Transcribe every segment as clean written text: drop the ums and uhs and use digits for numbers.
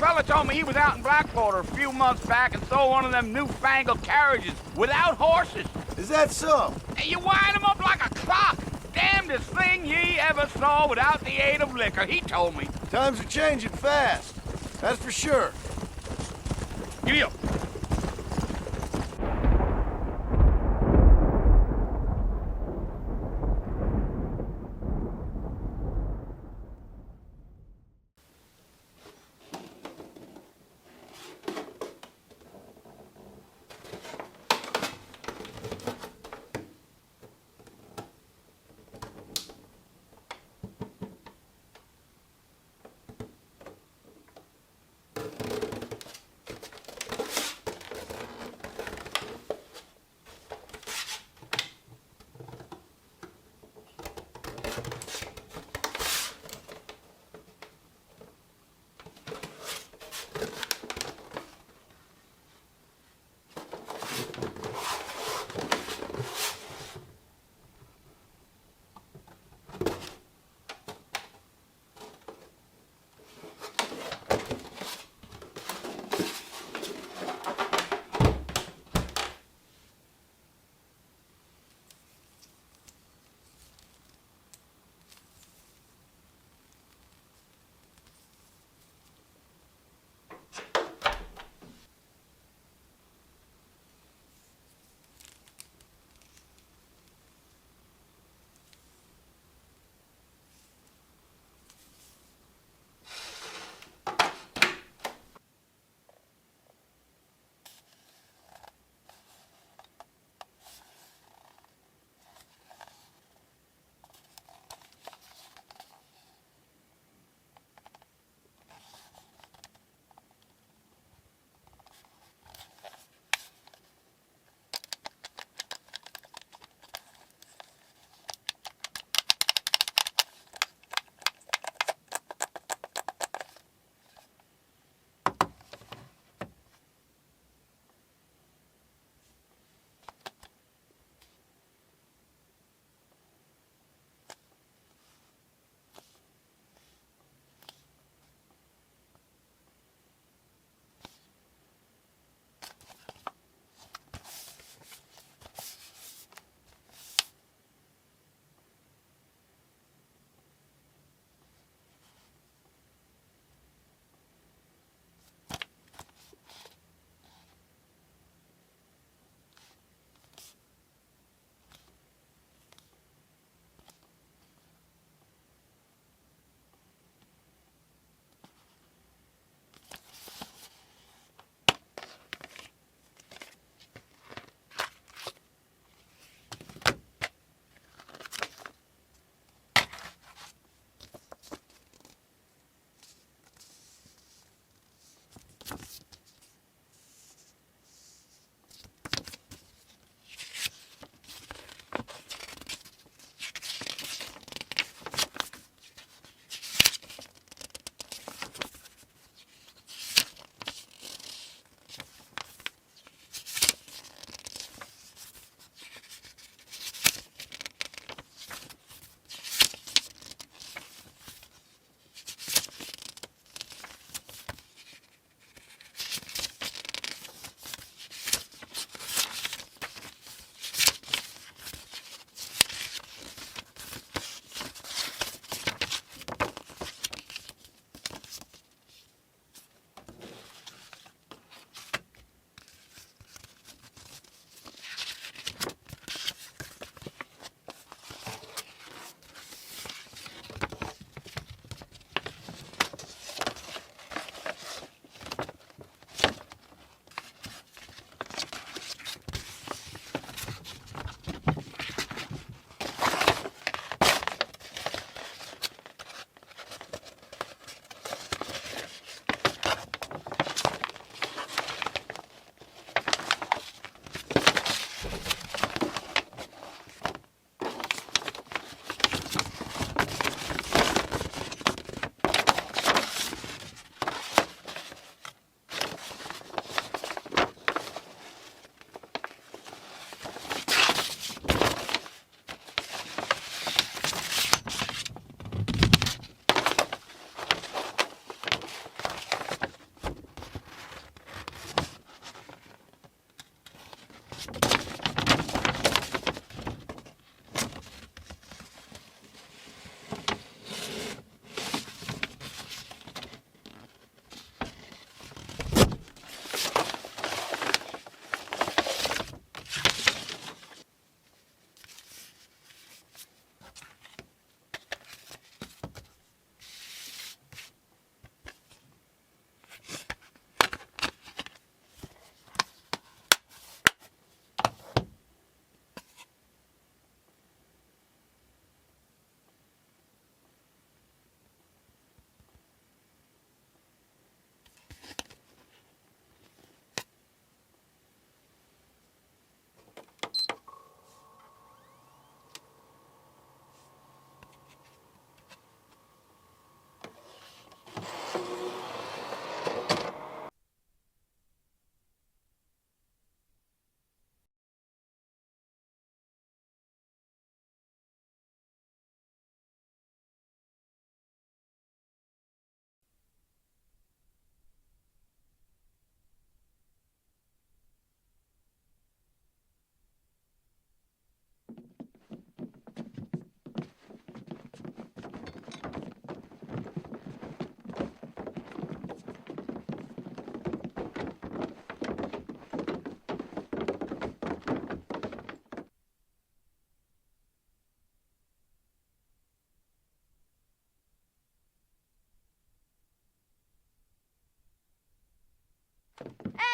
fella told me he was out in Blackwater a few months back and saw one of them newfangled carriages without horses. Is that so? And you wind 'em up like a clock. Damnedest thing ye ever saw without the aid of liquor, he told me. Times are changing fast. That's for sure. Giddy up.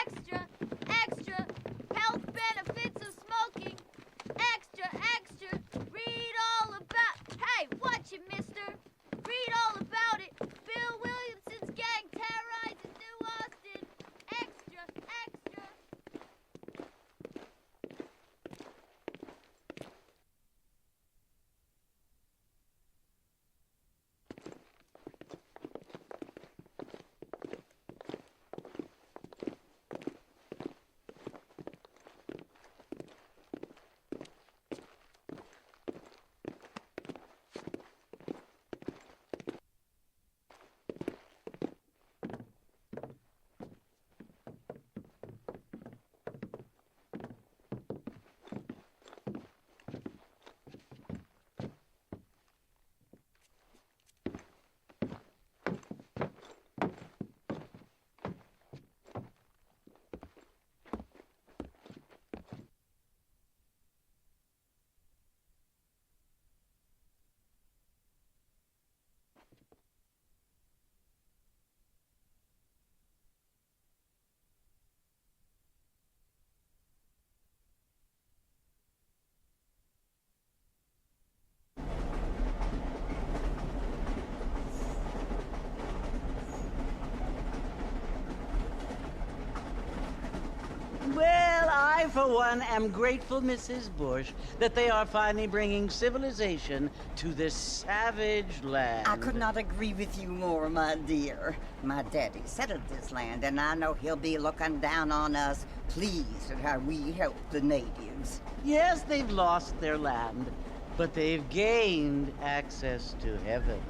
Extra, extra, health benefits of smoking. Extra, extra, read all about... Hey, watch it, mister. Read all about it. Bill Williamson's gang terrorizing New Austin. Extra, extra. Well, I, for one, am grateful, Mrs. Bush, that they are finally bringing civilization to this savage land. I could not agree with you more, my dear. My daddy settled this land, and I know he'll be looking down on us, pleased at how we help the natives. Yes, they've lost their land, but they've gained access to heaven.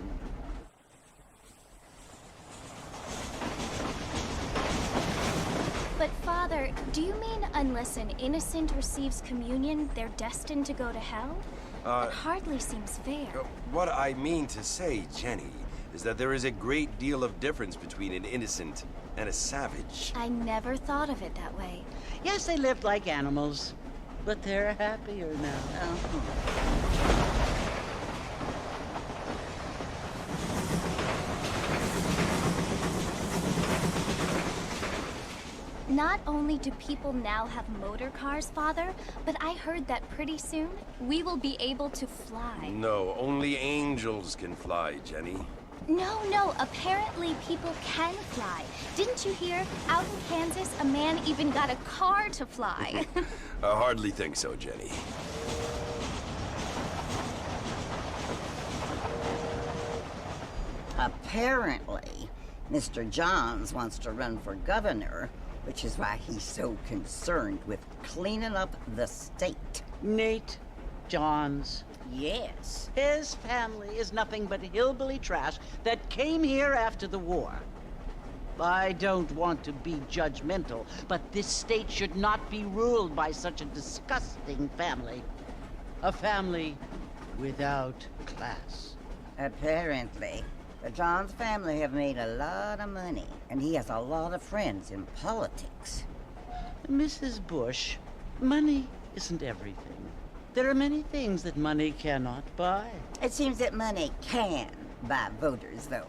But, Father, do you mean unless an innocent receives communion, they're destined to go to hell? It hardly seems fair. What I mean to say, Jenny, is that there is a great deal of difference between an innocent and a savage. I never thought of it that way. Yes, they lived like animals, but they're happier now. Not only do people now have motor cars, Father, but I heard that pretty soon we will be able to fly. No, only angels can fly, Jenny. No, apparently people can fly. Didn't you hear? Out in Kansas, a man even got a car to fly. I hardly think so, Jenny. Apparently, Mr. Johns wants to run for governor, which is why he's so concerned with cleaning up the state. Nate Johns. Yes. His family is nothing but hillbilly trash that came here after the war. I don't want to be judgmental, but this state should not be ruled by such a disgusting family. A family without class. Apparently. But John's family have made a lot of money, and he has a lot of friends in politics. Mrs. Bush, money isn't everything. There are many things that money cannot buy. It seems that money can buy voters, though.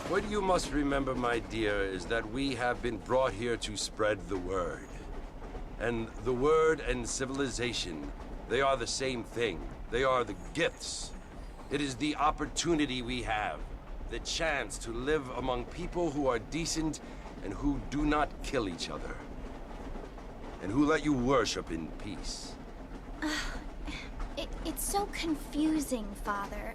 What you must remember, my dear, is that we have been brought here to spread the word. And the word and civilization, they are the same thing. They are the gifts. It is the opportunity we have, the chance to live among people who are decent and who do not kill each other. And who let you worship in peace. It's so confusing, Father.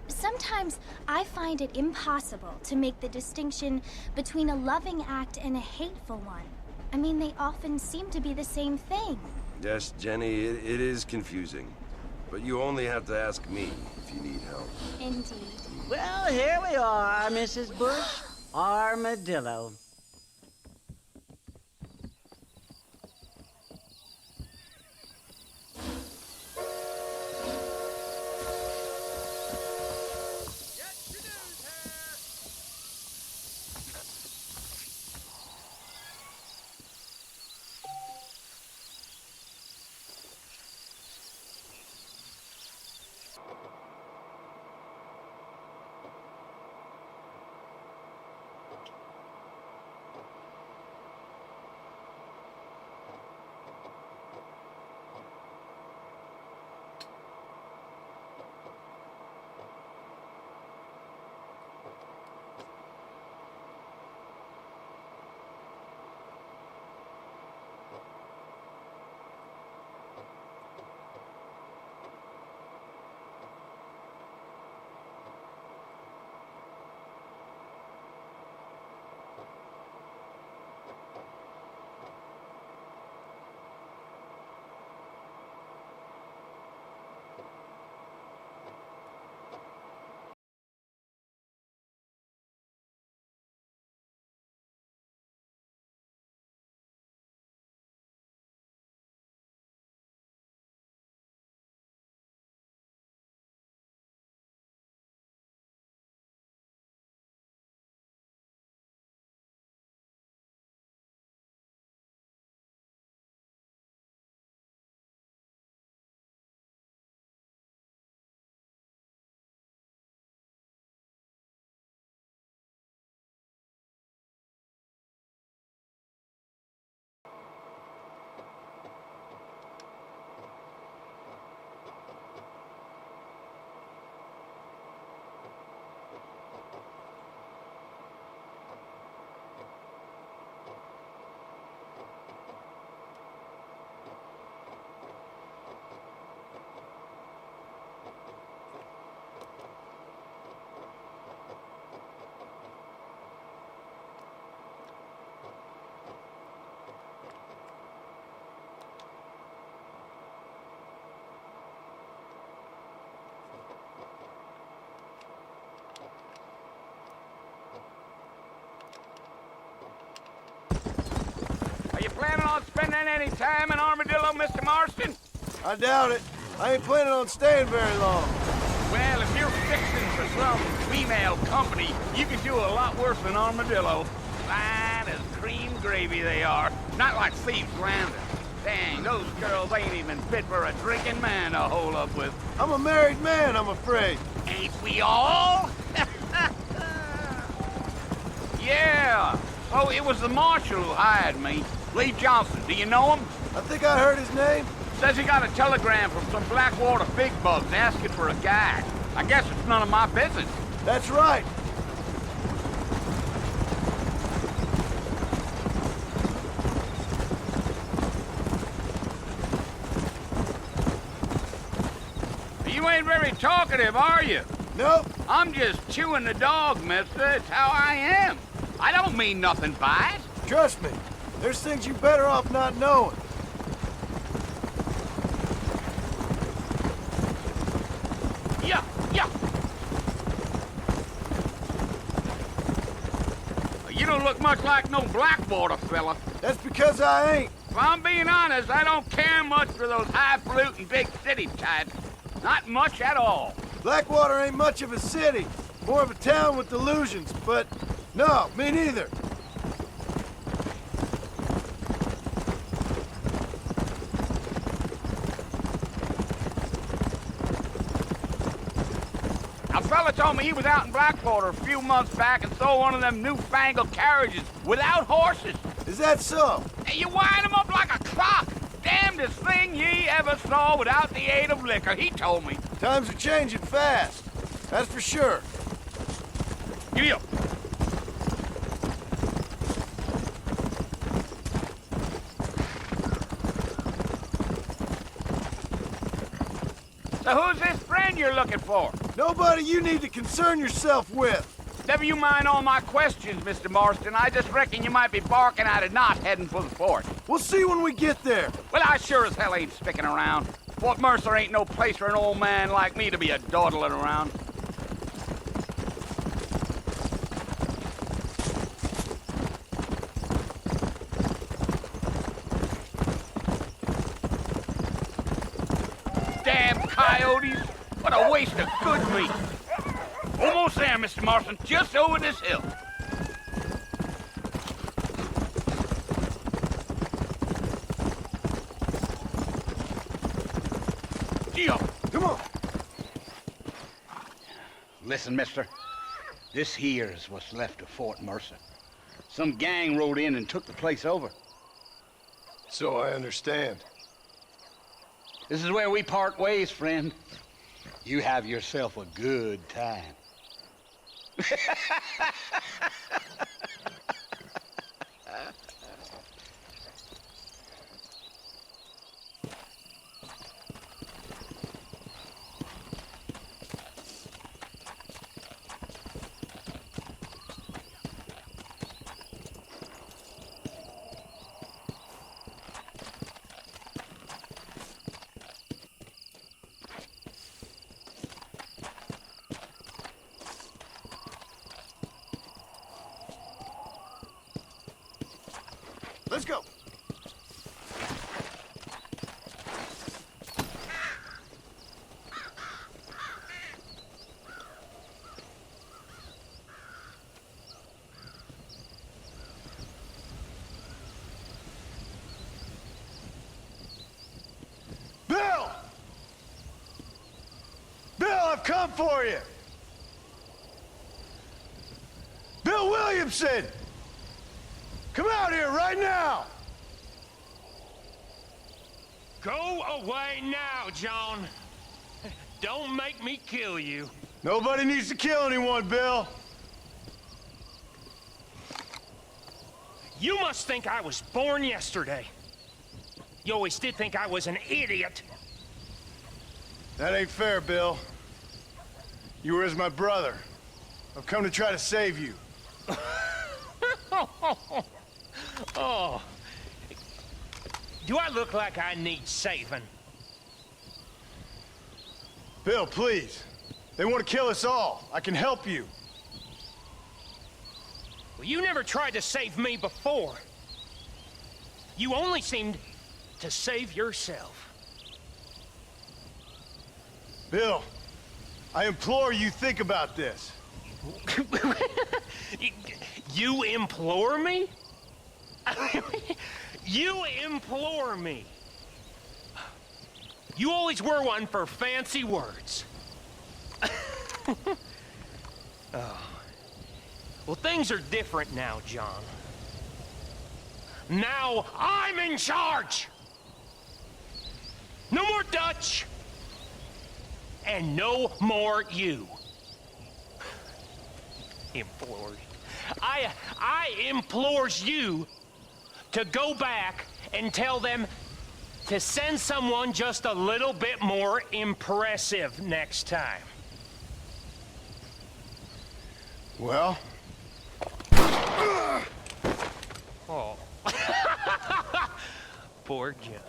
Sometimes I find it impossible to make the distinction between a loving act and a hateful one. I mean, they often seem to be the same thing. Yes, Jenny, it is confusing. But you only have to ask me if you need help. Indeed. Well, here we are, Mrs. Bush. Armadillo. Are you planning on spending any time in Armadillo, Mr. Marston? I doubt it. I ain't planning on staying very long. Well, if you're fixing for some female company, you can do a lot worse than Armadillo. Fine as cream gravy they are. Not like Thieves Landing. Dang, those girls ain't even fit for a drinking man to hole up with. I'm a married man, I'm afraid. Ain't we all? Yeah. Oh, it was the marshal who hired me. Lee Johnson, do you know him? I think I heard his name. Says he got a telegram from some Blackwater big bugs asking for a guide. I guess it's none of my business. That's right. You ain't very talkative, are you? Nope. I'm just chewing the dog, mister. It's how I am. I don't mean nothing by it. Trust me. There's things you better off not knowing. You don't look much like no Blackwater fella. That's because I ain't. If I'm being honest, I don't care much for those highfalutin big city types. Not much at all. Blackwater ain't much of a city. More of a town with delusions, but no, me neither. A fella told me he was out in Blackwater a few months back and saw one of them newfangled carriages without horses. Is that so? And you wind 'em up like a clock. Damnedest thing ye ever saw without the aid of liquor, he told me. Times are changing fast. That's for sure. Giddy up. So who's this friend you're looking for? Nobody you need to concern yourself with. Never you mind all my questions, Mr. Marston. I just reckon you might be barking out a knot heading for the fort. We'll see when we get there. Well, I sure as hell ain't sticking around. Fort Mercer ain't no place for an old man like me to be a-dawdling around. Damn coyotes! What a waste of good meat! Almost there, Mr. Marston. Just over this hill. Gee-up. Come on. Listen, mister. This here's what's left of Fort Mercer. Some gang rode in and took the place over. So I understand. This is where we part ways, friend. You have yourself a good time. Let's go. Bill! Bill, I've come for you. Bill Williamson! Come out here right now! Go away now, John. Don't make me kill you. Nobody needs to kill anyone, Bill. You must think I was born yesterday. You always did think I was an idiot. That ain't fair, Bill. You were as my brother. I've come to try to save you. Oh. Do I look like I need saving? Bill, please. They want to kill us all. I can help you. Well, you never tried to save me before. You only seemed to save yourself. Bill, I implore you think about this. You implore me? You implore me. You always were one for fancy words. Oh. Well, things are different now, John. Now I'm in charge. No more Dutch. And no more you. Implored. I implores you to go back and tell them to send someone just a little bit more impressive next time. Well? Oh. Poor John.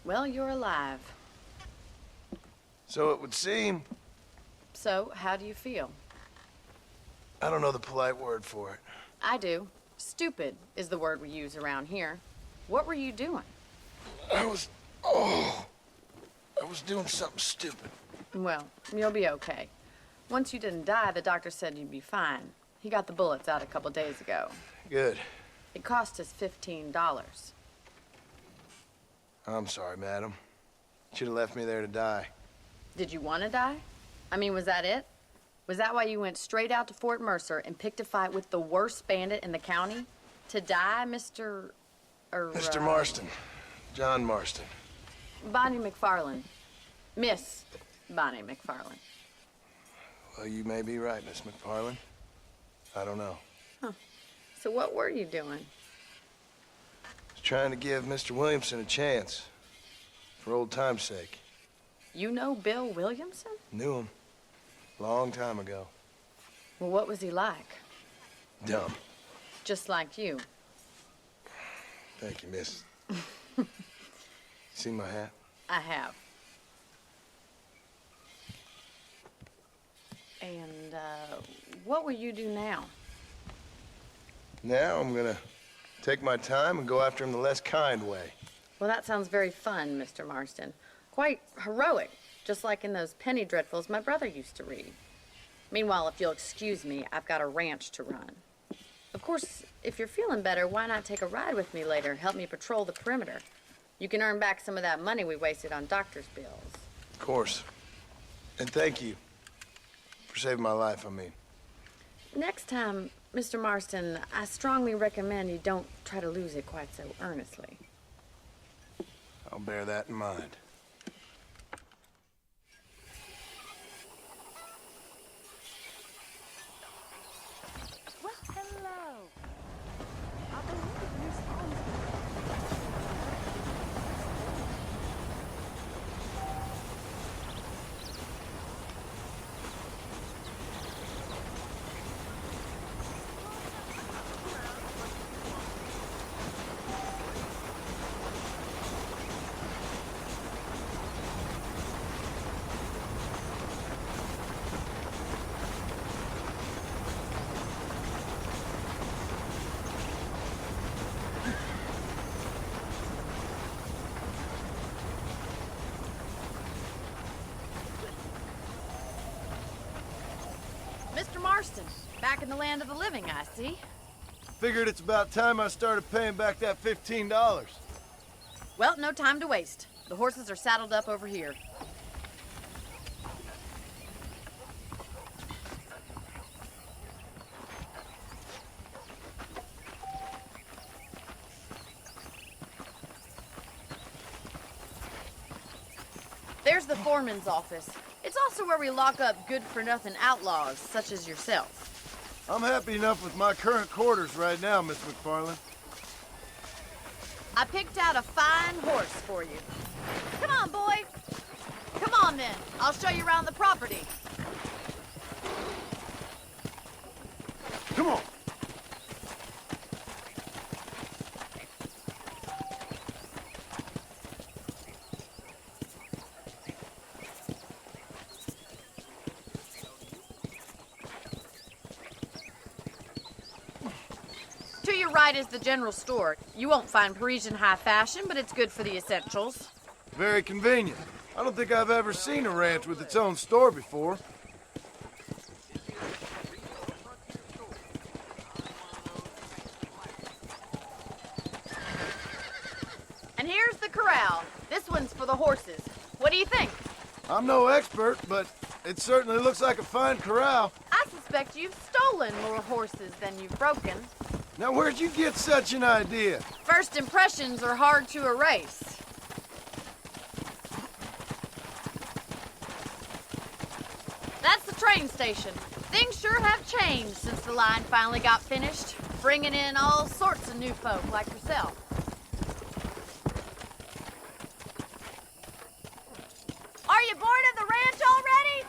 Well, you're alive. So it would seem. So, how do you feel? I don't know the polite word for it. I do. Stupid is the word we use around here. What were you doing? I was doing something stupid. Well, you'll be okay. Once you didn't die, the doctor said you'd be fine. He got the bullets out a couple days ago. Good. It cost us $15. I'm sorry, madam. Should have left me there to die. Did you want to die? I mean, was that it? Was that why you went straight out to Fort Mercer and picked a fight with the worst bandit in the county? To die, Mr. Mr. Marston. John Marston. Bonnie McFarlane. Miss Bonnie McFarlane. Well, you may be right, Miss McFarlane. I don't know. So what were you doing? I was trying to give Mr. Williamson a chance. For old time's sake. You know Bill Williamson? Knew him. Long time ago. Well, what was he like? Dumb. Just like you. Thank you, miss. See my hat? I have. And, what will you do now? Now I'm gonna take my time and go after him the less kind way. Well, that sounds very fun, Mr. Marston. Quite heroic, just like in those penny dreadfuls my brother used to read. Meanwhile, if you'll excuse me, I've got a ranch to run. Of course, if you're feeling better, why not take a ride with me later? Help me patrol the perimeter. You can earn back some of that money we wasted on doctor's bills. Of course. And thank you. For saving my life, I mean. Next time, Mr. Marston, I strongly recommend you don't try to lose it quite so earnestly. I'll bear that in mind. Well, hello. Mr. Marston, back in the land of the living, I see. Figured it's about time I started paying back that $15. Well, no time to waste. The horses are saddled up over here. There's the foreman's office. It's also where we lock up good-for-nothing outlaws, such as yourself. I'm happy enough with my current quarters right now, Miss McFarlane. I picked out a fine horse for you. Come on, boy. Come on, then. I'll show you around the property. Come on. To your right is the general store. You won't find Parisian high fashion, but it's good for the essentials. Very convenient. I don't think I've ever seen a ranch with its own store before. And here's the corral. This one's for the horses. What do you think? I'm no expert, but it certainly looks like a fine corral. I suspect you've stolen more horses than you've broken. Now, where'd you get such an idea? First impressions are hard to erase. That's the train station. Things sure have changed since the line finally got finished, bringing in all sorts of new folk like yourself. Are you bored of the ranch already?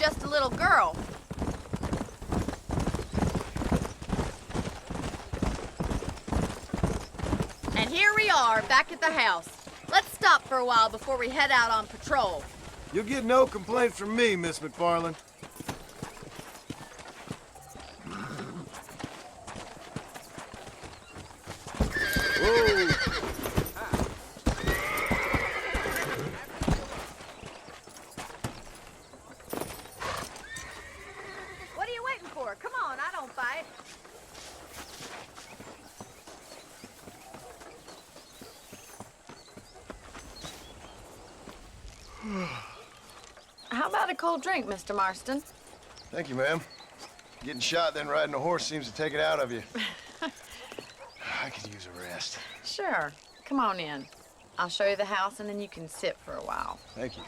just a little girl. And here we are, back at the house. Let's stop for a while before we head out on patrol. You'll get no complaints from me, Miss McFarland. Whoa! What are you waiting for? Come on, I don't fight. How about a cold drink, Mr. Marston? Thank you, ma'am. Getting shot, then riding a horse seems to take it out of you. I could use a rest. Sure. Come on in. I'll show you the house, and then you can sit for a while. Thank you.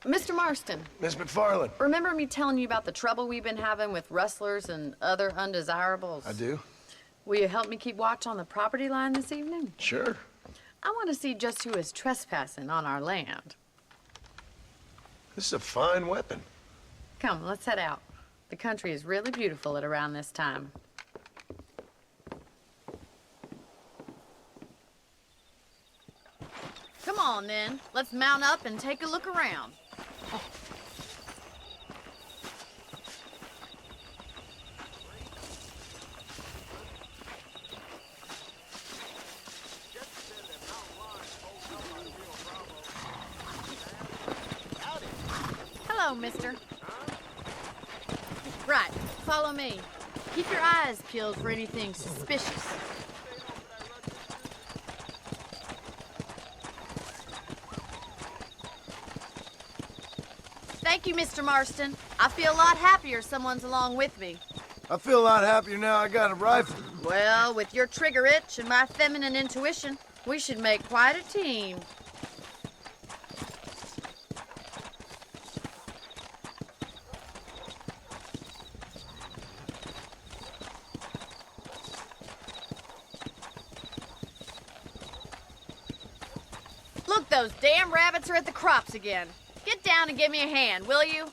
Mr. Marston, Miss McFarland. remember me telling you about the trouble we've been having with rustlers and other undesirables? I do. Will you help me keep watch on the property line this evening? Sure. I want to see just who is trespassing on our land. This is a fine weapon. Come, let's head out. The country is really beautiful at around this time. Come on, then. Let's mount up and take a look around. Hello, mister. Right, follow me. Keep your eyes peeled for anything suspicious. Thank you, Mr. Marston. I feel a lot happier someone's along with me. I feel a lot happier now I got a rifle. Well, with your trigger itch and my feminine intuition, we should make quite a team. Look, those damn rabbits are at the crops again. Get down and give me a hand, will you?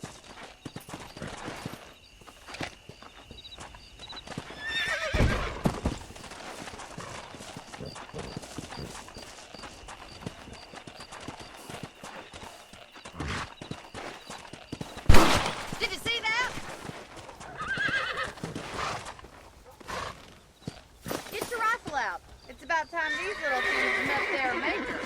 Did you see that? Get your rifle out. It's about time these little things met their maker.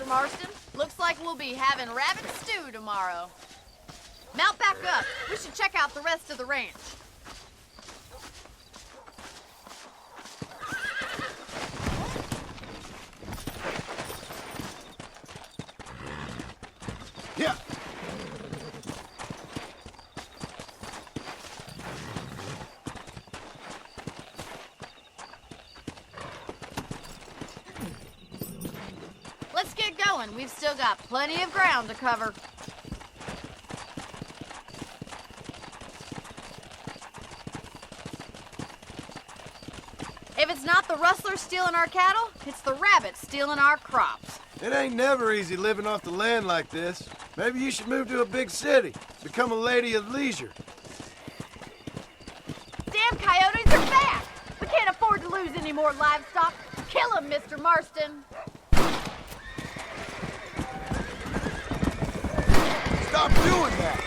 Marston, looks like we'll be having rabbit stew tomorrow. Mount back up. We should check out the rest of the ranch. Yeah. Let's get going. We've still got plenty of ground to cover. If it's not the rustlers stealing our cattle, it's the rabbits stealing our crops. It ain't never easy living off the land like this. Maybe you should move to a big city, become a lady of leisure. Damn coyotes are back! We can't afford to lose any more livestock. Kill them, Mr. Marston. Stop doing that!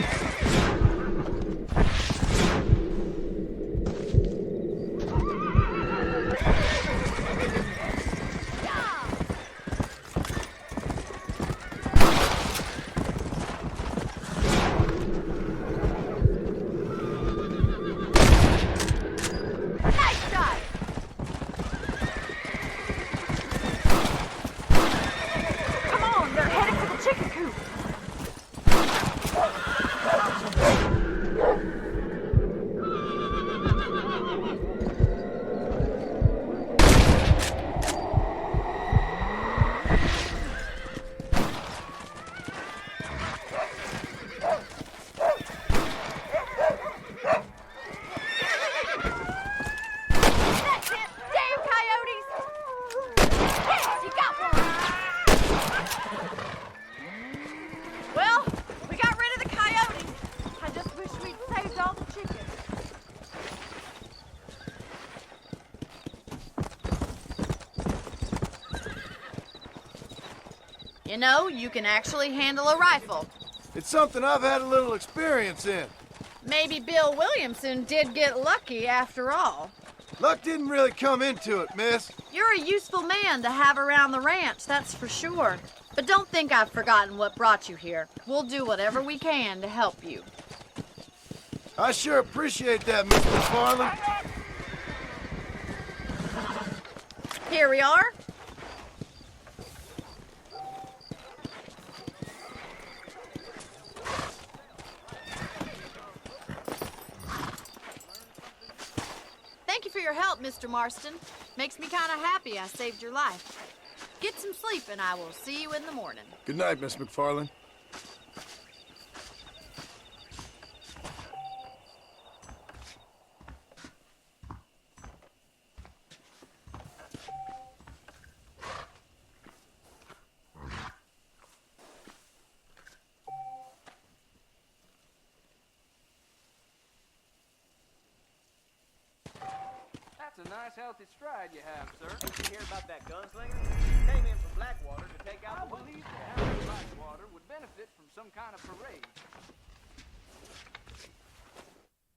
You know, you can actually handle a rifle. It's something I've had a little experience in. Maybe Bill Williamson did get lucky after all. Luck didn't really come into it, miss. You're a useful man to have around the ranch, that's for sure. But don't think I've forgotten what brought you here. We'll do whatever we can to help you. I sure appreciate that, Miss McFarland. Here we are. Thank you for your help, Mr. Marston. Makes me kind of happy I saved your life. Get some sleep and I will see you in the morning. Good night, Miss McFarland. That's a nice, healthy stride you have, sir. Did you hear about that gunslinger? Came in from Blackwater to take out the... I believe that Blackwater would benefit from some kind of parade.